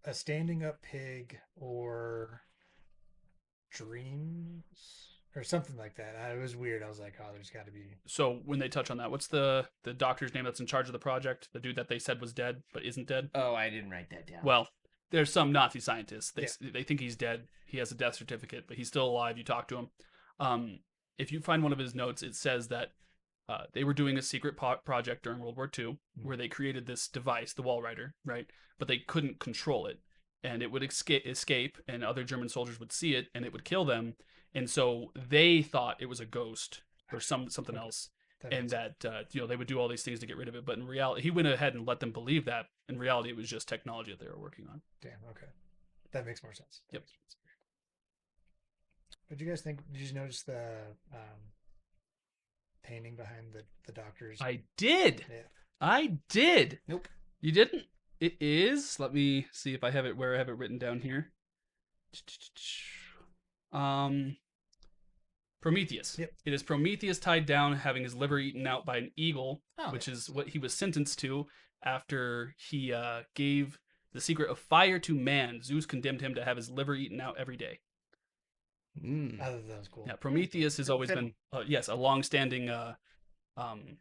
A standing up pig or dreams or something like that. It was weird. I was like, oh, there's got to be. So when they touch on that, what's the doctor's name that's in charge of the project? The dude that they said was dead but isn't dead? Oh, I didn't write that down. Well, there's some Nazi scientists. They think he's dead. He has a death certificate, but he's still alive. You talk to him. If you find one of his notes, it says that they were doing a secret project during World War II where they created this device, the Wall Rider, right? But they couldn't control it, and it would escape, and other German soldiers would see it, and it would kill them. And so they thought it was a ghost or something else, and that they would do all these things to get rid of it. But in reality, he went ahead and let them believe that. In reality, it was just technology that they were working on. Damn. Okay, that makes more sense. Yep. What do you guys think? Did you notice the painting behind the doctor's? I did. Yeah. I did. Nope. You didn't? It is. Let me see if I have it where I have it written down here. Prometheus. Yep. It is Prometheus tied down, having his liver eaten out by an eagle, Oh, which is what he was sentenced to after he gave the secret of fire to man. Zeus condemned him to have his liver eaten out every day. Mm. I thought that was cool. Yeah, Prometheus has always been, yes, a long-standing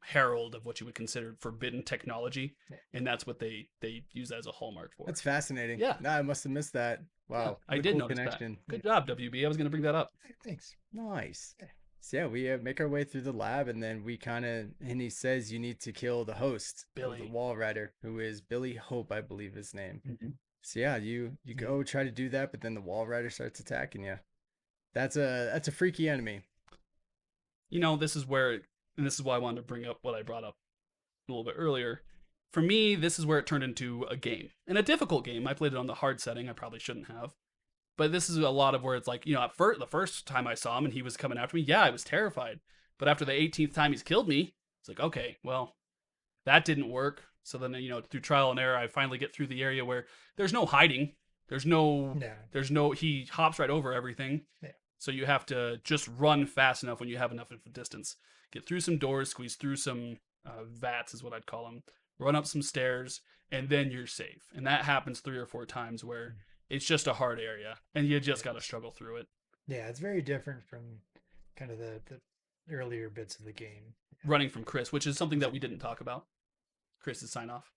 herald of what you would consider forbidden technology, Yeah. and that's what they use as a hallmark for. That's fascinating. Yeah. No, I must have missed that. Wow. Yeah, what I a did cool notice connection. that. Good job, WB. I was going to bring that up. Thanks. Nice. So yeah, we make our way through the lab, and then and he says you need to kill the host, Billy. the Wall Rider, who is Billy Hope, I believe his name. Mm-hmm. So yeah, you go try to do that, but then the Wall Rider starts attacking you. That's a freaky enemy. You know, this is why I wanted to bring up what I brought up a little bit earlier. For me, this is where it turned into a game, and a difficult game. I played it on the hard setting. I probably shouldn't have. But this is a lot of where it's like, the first time I saw him and he was coming after me, yeah, I was terrified. But after the 18th time he's killed me, it's like, okay, well, that didn't work. So then, through trial and error, I finally get through the area where there's no hiding. There's no No. he hops right over everything. Yeah. So you have to just run fast enough when you have enough of a distance. Get through some doors, squeeze through some vats is what I'd call them. Run up some stairs, and then you're safe. And that happens 3 or 4 times where it's just a hard area, and you just got to struggle through it. Yeah, it's very different from kind of the earlier bits of the game. Running from Chris, which is something that we didn't talk about. Chris's sign off.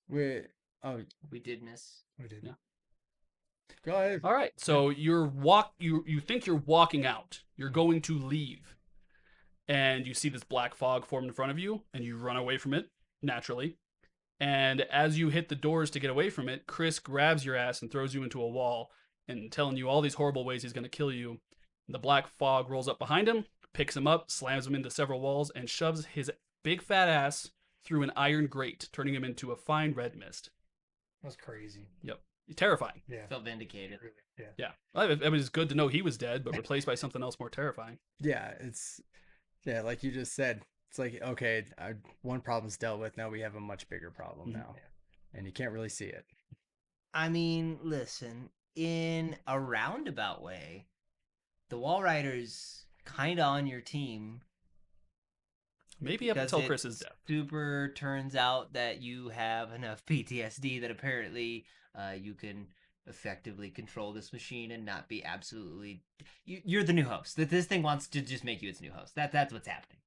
We We did miss. We did. Yeah. go ahead. All right. So you think you're walking out. You're going to leave. And you see this black fog form in front of you, and you run away from it naturally. And as you hit the doors to get away from it, Chris grabs your ass and throws you into a wall and telling you all these horrible ways he's going to kill you. The black fog rolls up behind him, picks him up, slams him into several walls, and shoves his big fat ass through an iron grate, turning him into a fine red mist. That's crazy. Yep. Terrifying. Yeah. Felt vindicated. Really. Yeah. Yeah. Well, it was good to know he was dead, but replaced by something else more terrifying. Yeah, like you just said. It's like, okay, one problem's dealt with. Now we have a much bigger problem now, and you can't really see it. I mean, listen, in a roundabout way, the Wall Riders kind of on your team. Maybe up until Chris's death. Super turns out that you have enough PTSD that apparently you can effectively control this machine and not be absolutely. You're the new host. That this thing wants to just make you its new host. That's what's happening.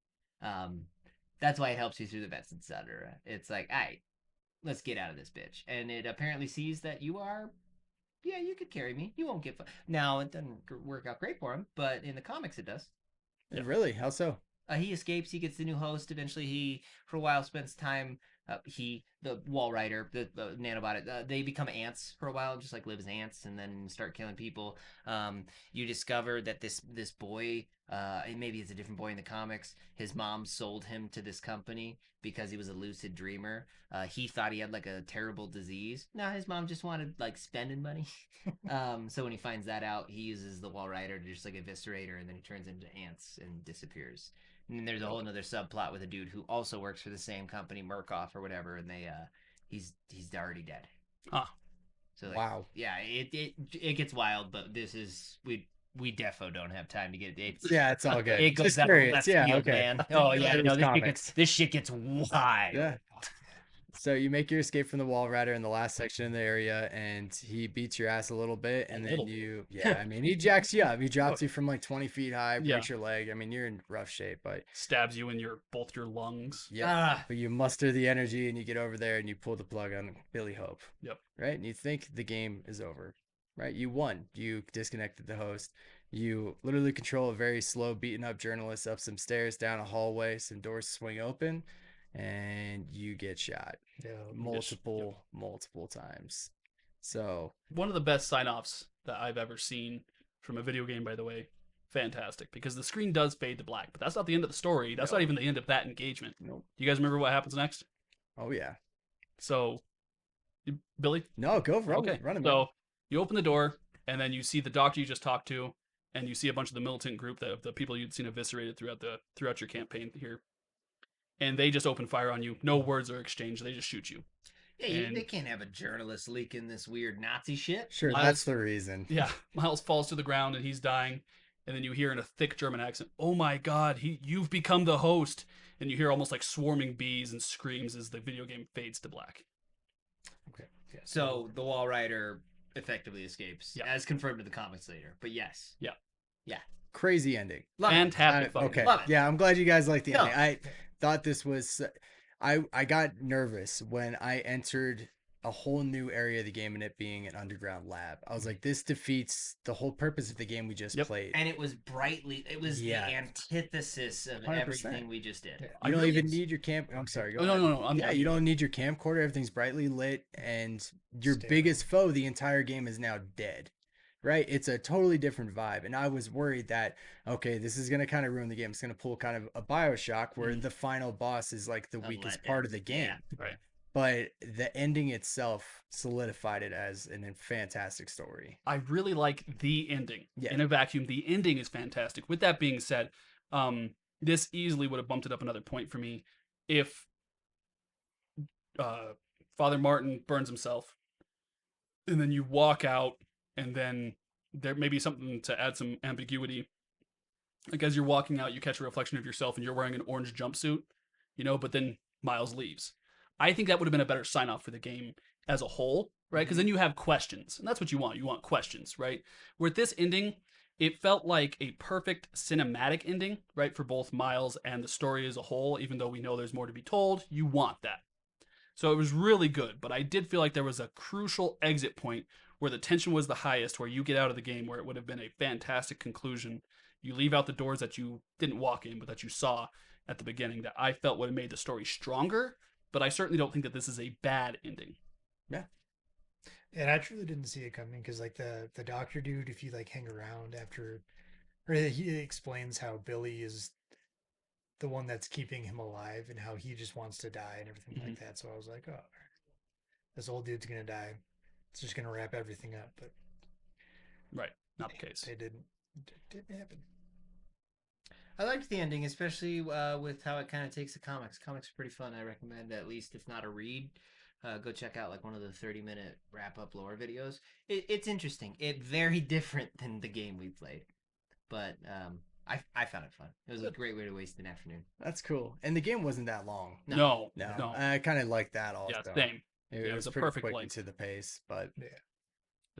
That's why it helps you through the vets, etc. It's like, all right, let's get out of this bitch. And it apparently sees that you are. Yeah, you could carry me. You won't get. Now it doesn't work out great for him, but in the comics it does. Yeah. Really? How so? He escapes. He gets the new host. Eventually, he, for a while, spends time. The Wall Rider, the nanobot, they become ants for a while, just like live as ants, and then start killing people. You discover that this boy, maybe it's a different boy in the comics. His mom sold him to this company because he was a lucid dreamer. He thought he had like a terrible disease. No, his mom just wanted like spending money. So when he finds that out, he uses the Wall Rider to just like eviscerate her, and then he turns into ants and disappears. And then there's a whole another subplot with a dude who also works for the same company, Murkoff or whatever, and he's already dead. Ah. So like, wow. Yeah, it gets wild, but this is we defo don't have time to get it. Yeah, it's all good. It goes Just down curious. left Yeah, field, okay. man. Oh yeah, no, Comics. this shit gets wild. Yeah. So you make your escape from the Wall Rider in the last section of the area, and he beats your ass a little bit, and then I mean, he jacks you up. He drops you from like 20 feet high, breaks your leg. I mean, you're in rough shape, but stabs you in both your lungs. Yeah. But you muster the energy, and you get over there, and you pull the plug on Billy Hope. Yep. Right, and you think the game is over. Right, you won. You disconnected the host. You literally control a very slow, beaten up journalist up some stairs, down a hallway. Some doors swing open, and you get shot multiple times. So one of the best sign-offs that I've ever seen from a video game, by the way. Fantastic, because the screen does fade to black, but that's not the end of the story. That's not even the end of that engagement. Nope. Do you guys remember what happens next? Oh yeah. So, Billy? No, go run. Okay. Run So you open the door, and then you see the doctor you just talked to, and you see a bunch of the militant group, the people you'd seen eviscerated throughout your campaign here, and they just open fire on you. No words are exchanged. They just shoot you. Yeah, they can't have a journalist leaking this weird Nazi shit. Sure, that's the reason. Yeah, Miles falls to the ground and he's dying, and then you hear in a thick German accent, "Oh my God, you've become the host!" And you hear almost like swarming bees and screams as the video game fades to black. Okay. Yeah. So the Wall Rider effectively escapes, as confirmed in the comics later. But yes. Yeah. Yeah. Crazy ending. Fantastic. Okay. Love it. Yeah, I'm glad you guys liked the ending. I thought this was. I got nervous when I entered a whole new area of the game and it being an underground lab. I was like, this defeats the whole purpose of the game we just played. And it was the antithesis of 100%. everything we just did. You don't even need your camp. I'm sorry. Go ahead. No. You don't need your camcorder. Everything's brightly lit, and your biggest foe the entire game is now dead. Right? It's a totally different vibe. And I was worried that, okay, this is going to kind of ruin the game. It's going to pull kind of a BioShock where the final boss is like the weakest part of the game. Yeah. Right. But the ending itself solidified it as a fantastic story. I really like the ending. Yeah. In a vacuum, the ending is fantastic. With that being said, this easily would have bumped it up another point for me if Father Martin burns himself. and then you walk out, and then there may be something to add some ambiguity. Like as you're walking out, you catch a reflection of yourself, and you're wearing an orange jumpsuit, but then Miles leaves. I think that would have been a better sign off for the game as a whole, right? Because then you have questions, and that's what you want. You want questions, right? With this ending, it felt like a perfect cinematic ending, right, for both Miles and the story as a whole. Even though we know there's more to be told, you want that. So it was really good, but I did feel like there was a crucial exit point where the tension was the highest, where you get out of the game, where it would have been a fantastic conclusion. You leave out the doors that you didn't walk in, but that you saw at the beginning, that I felt would have made the story stronger. But I certainly don't think that this is a bad ending. Yeah. And I truly didn't see it coming because like the doctor dude, if you like hang around after, or he explains how Billy is the one that's keeping him alive and how he just wants to die and everything like that. So I was like, oh, this old dude's gonna die. It's just gonna wrap everything up. But Right, not the case. they didn't. It didn't happen. I liked the ending, especially with how it kind of takes the comics. Comics are pretty fun. I recommend, at least if not a read, go check out like one of the 30-minute wrap-up lore videos. It's interesting. It's very different than the game we played, but I found it fun. It was a great way to waste an afternoon. That's cool. And the game wasn't that long. No. I kind of like that also. Yeah, same. It was a pretty perfect quick length. to the pace, but Yeah.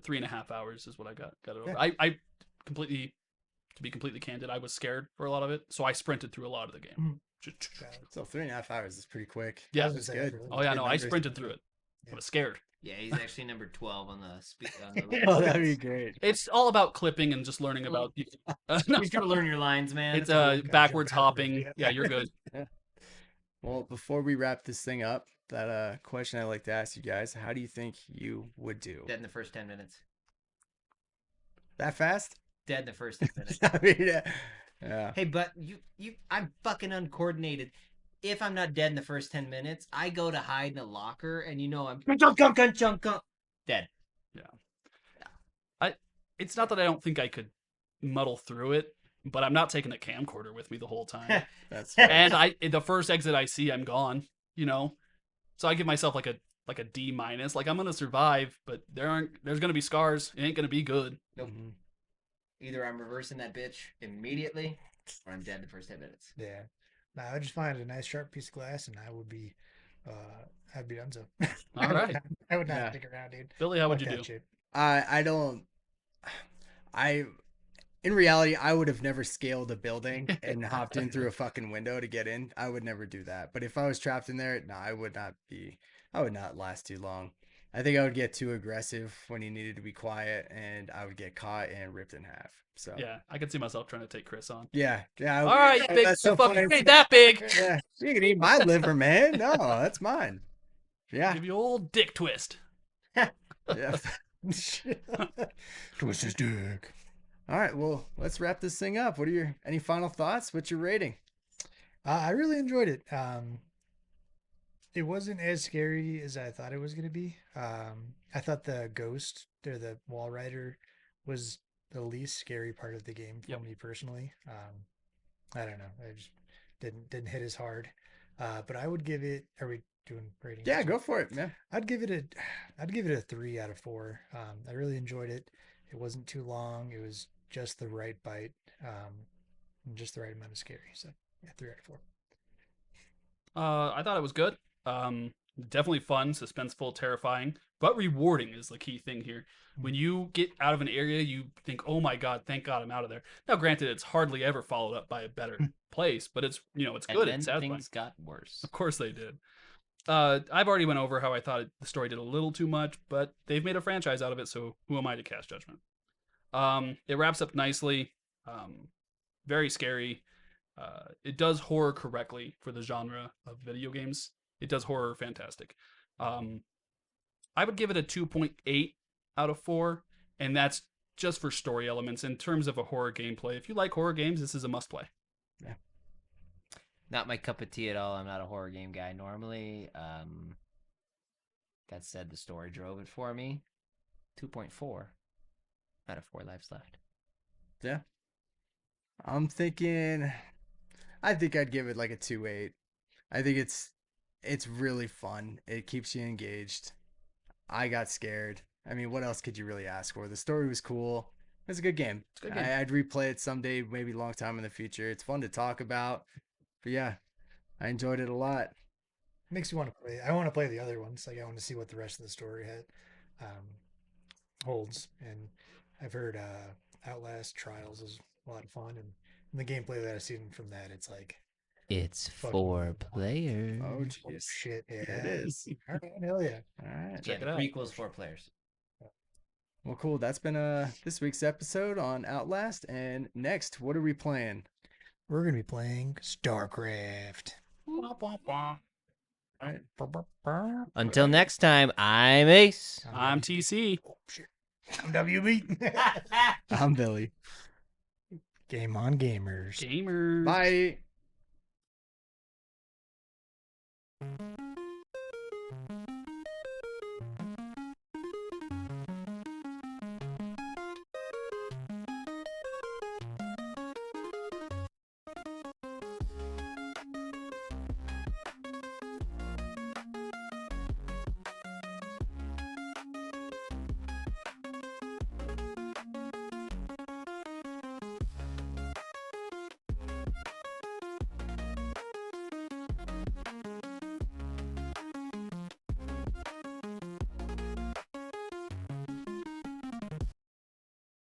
3.5 hours is what I got it over. Yeah. I completely, to be completely candid, I was scared for a lot of it, so I sprinted through a lot of the game. so 3.5 hours is pretty quick. Yeah. I was That's gonna say, good. Oh yeah, Good no, I numbers. sprinted through it. I was scared. Yeah, he's actually number 12 on the Oh, that'd be great. It's all about clipping and just learning about. No, You gotta learn your lines, man. it's Gotta backwards jump hopping. backwards, Yeah, yeah. you're good. Well, before we wrap this thing up, that question I like to ask you guys: how do you think you would do? Dead in the first 10 minutes. That fast? Dead in the first 10 minutes. I mean, yeah. Hey, but I'm fucking uncoordinated. If I'm not dead in the first 10 minutes, I go to hide in a locker, and I'm dead. It's not that I don't think I could muddle through it, but I'm not taking a camcorder with me the whole time. That's fair. And the first exit I see, I'm gone. So I give myself like a D minus. Like I'm gonna survive, but there's gonna be scars. It ain't gonna be good. Nope. Mhm. Either I'm reversing that bitch immediately, or I'm dead in the first 10 minutes. Yeah. No, I would just find a nice sharp piece of glass and I would be, I'd be done so. All right. I would not Yeah. stick around, dude. Billy, how would Fuck you that do? shit. I don't. In reality, I would have never scaled a building and hopped in through a fucking window to get in. I would never do that. But if I was trapped in there, no, I would not last too long. I think I would get too aggressive when he needed to be quiet, and I would get caught and ripped in half. So Yeah, I could see myself trying to take Chris on. yeah. All right, you big that's so fucking funny. ain't that big. Yeah, you can eat my liver, man. No, that's mine. Yeah, Give you old dick twist. yeah. Twist his dick. All right, well, let's wrap this thing up. What are any final thoughts? What's your rating? I really enjoyed it. It wasn't as scary as I thought it was going to be. I thought the ghost or the wall rider was the least scary part of the game for Yep. me personally. I don't know. I just didn't hit as hard. But I would give it. Are we doing ratings? Yeah, go for it, man. I'd give it a 3 out of 4. I really enjoyed it. It wasn't too long. It was just the right bite, and just the right amount of scary. So yeah, 3 out of 4. I thought it was good. Definitely fun, suspenseful, terrifying, but rewarding is the key thing here. When you get out of an area, you think, "Oh my god, thank God I'm out of there." Now, granted, it's hardly ever followed up by a better place, but it's it's And good. then It's satisfying. things got worse. Of course they did. I've already went over how I thought the story did a little too much, but they've made a franchise out of it, so who am I to cast judgment? It wraps up nicely. Very scary. It does horror correctly for the genre of video games. It does horror fantastic. I would give it a 2.8 out of 4, and that's just for story elements. In terms of a horror gameplay, if you like horror games, this is a must play. Not my cup of tea at all. I'm not a horror game guy normally. That said, the story drove it for me. 2.4 out of 4 lives left. Yeah. I think I'd give it like a 2.8. I think it's really fun. It keeps you engaged. I got scared. I mean, what else could you really ask for? The story was cool. It was a good game. It's a good game. I'd replay it someday, maybe a long time in the future. It's fun to talk about. But yeah, I enjoyed it a lot. Makes you want to play. I want to play the other ones. Like I want to see what the rest of the story holds. And I've heard Outlast Trials is a lot of fun, and the gameplay that I've seen from that, it's like It's fucking 4 players. Oh, oh, jeez. shit. Yeah, It is. All right, hell yeah. All right. Yeah, Check the it out. prequel's 4 players. Well, cool. That's been this week's episode on Outlast. And next, what are we playing? We're gonna be playing StarCraft. All right. Until next time, I'm Ace. I'm TC. I'm WB. I'm Billy. Game on, gamers. Gamers. Bye.